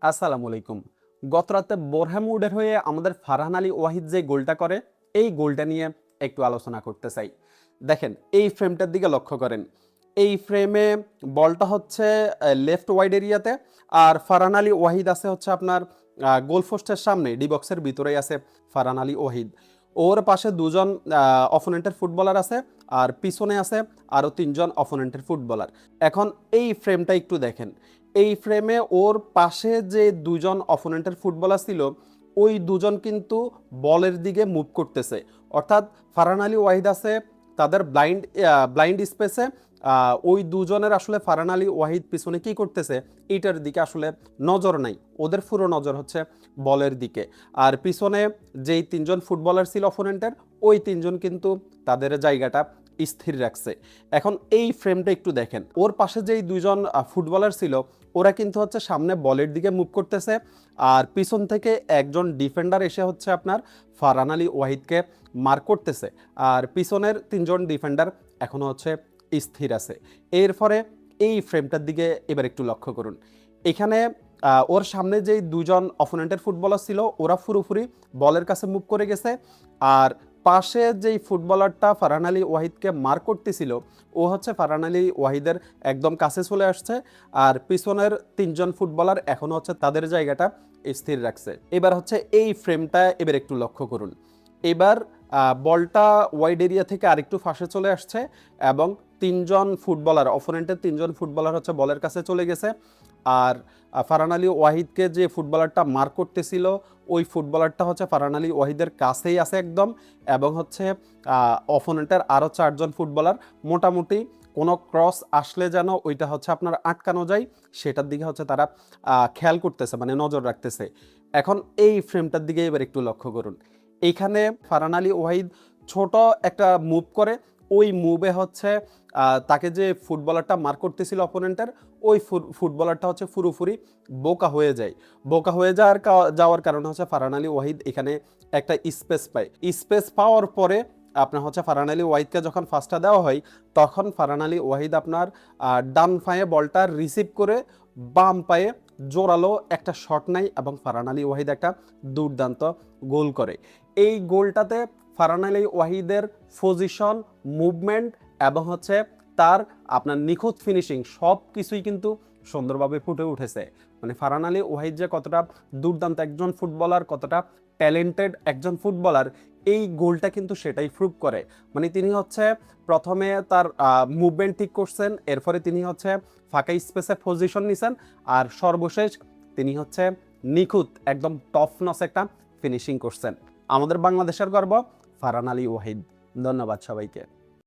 আসসালামু আলাইকুম। গত রাতে বোরহামউডের হয়ে আমাদের ফারহান আলী ওয়াহিদ যে গোলটা করে, এই গোলটা নিয়ে একটু আলোচনা করতে চাই। দেখেন, এই ফ্রেমটার দিকে লক্ষ্য করেন। এই ফ্রেমে বলটা হচ্ছে লেফট ওয়াইড এরিয়াতে, আর ফারহান আলী ওয়াহিদ আছে হচ্ছে আপনার গোল পোস্টের সামনে, ডি বক্সের ভিতরেই আছে ফারহান আলী ওয়াহিদ। ওর পাশে দুজন অপোনেন্টের ফুটবলার আছে, আর পিছনে আছে আরও তিনজন অপোনেন্টের ফুটবলার। এখন এই ফ্রেমটা একটু দেখেন। এই ফ্রেমে ওর পাশে যে দুজন অপোনেন্টের ফুটবলার ছিল, ওই দুজন কিন্তু বলের দিকে মুভ করতেছে। অর্থাৎ ফারহান আলী ওয়াহিদ আছে তাদের ব্লাইন্ড স্পেসে। ওই দুজনের আসলে ফারহান আলী ওয়াহিদ পিছনে কি করতেছে এইটার দিকে আসলে নজর নাই, ওদের পুরো নজর হচ্ছে বলের দিকে। আর পিছনে যেই তিনজন ফুটবলার ছিল অপোনেন্টের, ওই তিনজন কিন্তু তাদের জায়গাটা স্থির রাখছে। এখন এই ফ্রেমটা একটু দেখেন, ওর পাশে যেই দুইজন ফুটবলার ছিল, ওরা কিন্তু হচ্ছে সামনে বলের দিকে মুভ করতেছে, আর পিছন থেকে একজন ডিফেন্ডার এসে হচ্ছে আপনার ফারহান আলী ওয়াহিদকে মার করতেছে, আর পিছনের তিনজন ডিফেন্ডার এখনো হচ্ছে স্থির আছে। এরপরে এই ফ্রেমটার দিকে এবার একটু লক্ষ্য করুন। এখানে ওর সামনে যেই দুজন অপোনেন্টের ফুটবলার ছিল, ওরা পুরোপুরি বলের কাছে মুভ করে গেছে, আর পাশে যেই ফুটবলারটা ফারহান আলী ওয়াহিদকে মার করতেছিল, ও হচ্ছে ফারহান আলী ওয়াহিদের একদম কাছে চলে আসছে, আর পিছনের তিনজন ফুটবলার এখনো হচ্ছে তাদের জায়গাটা স্থির রাখছে। এবার হচ্ছে এই ফ্রেমটা এবার একটু লক্ষ্য করুন। এবার বলটা ওয়াইড এরিয়া থেকে আরেকটু ফাঁসে চলে আসছে, এবং তিনজন ফুটবলার অপোনেন্টের তিনজন ফুটবলার হচ্ছে বলের কাছে চলে গেছে, আর ফারহান আলী ওয়াহিদকে যে ফুটবলারটা মার করতেছিল, ওই ফুটবলারটা হচ্ছে ফারহান আলী ওয়াহিদের কাছেই আছে একদম, এবং হচ্ছে অপোনেন্টের আরও চারজন ফুটবলার মোটামুটি কোনো ক্রস আসলে যেন ওইটা হচ্ছে আপনার আটকানো যায় সেটার দিকে হচ্ছে তারা খেয়াল করতেছে, মানে নজর রাখতেছে। এখন এই ফ্রেমটার দিকে এবার একটু লক্ষ্য করুন। এইখানে ফারহান আলী ওয়াহিদ ছোট একটা মুভ করে, ওই মুভে হচ্ছে তাকে যে ফুটবলারটা মার করতেছিল অপোনেন্টের, ওই ফুটবলারটা হচ্ছে পুরোপুরি বোকা হয়ে যায়। বোকা হয়ে যাওয়ার কারণে হচ্ছে ফারহান আলী ওয়াহিদ এখানে একটা স্পেস পায়। স্পেস পাওয়ার পরে আপনার হচ্ছে ফারহান আলী ওয়াহিদকে যখন ফার্স্টটা দেওয়া হয়, তখন ফারহান আলী ওয়াহিদ আপনার ডান পায়ে বলটা রিসিভ করে বাম পায়ে জোরালো একটা শট নেয়, এবং ফারহান আলী ওয়াহিদ একটা দুর্দান্ত গোল করে। এই গোলটাতে ফারহান আলী ওয়াহিদের পজিশন, মুভমেন্ট এবং হচ্ছে তার আপনার নিখুঁত ফিনিশিং সব কিছুই কিন্তু সুন্দরভাবে ফুটে উঠেছে। মানে ফারহান আলী ওয়াহিদ যে কতটা দুর্দান্ত একজন ফুটবলার, কতটা ট্যালেন্টেড একজন ফুটবলার, এই গোলটা কিন্তু সেটাই প্রুভ করে। মানে তিনি হচ্ছে প্রথমে তার মুভমেন্ট ঠিক করছেন, এরপরে তিনি হচ্ছে ফাঁকা স্পেসে পজিশন নিছেন, আর সর্বশেষ তিনি হচ্ছে নিখুঁত একদম টপ নচ একটা ফিনিশিং করছেন। আমাদের বাংলাদেশের গর্ব ফারহান আলী ওয়াহিদ। ধন্যবাদ সবাইকে।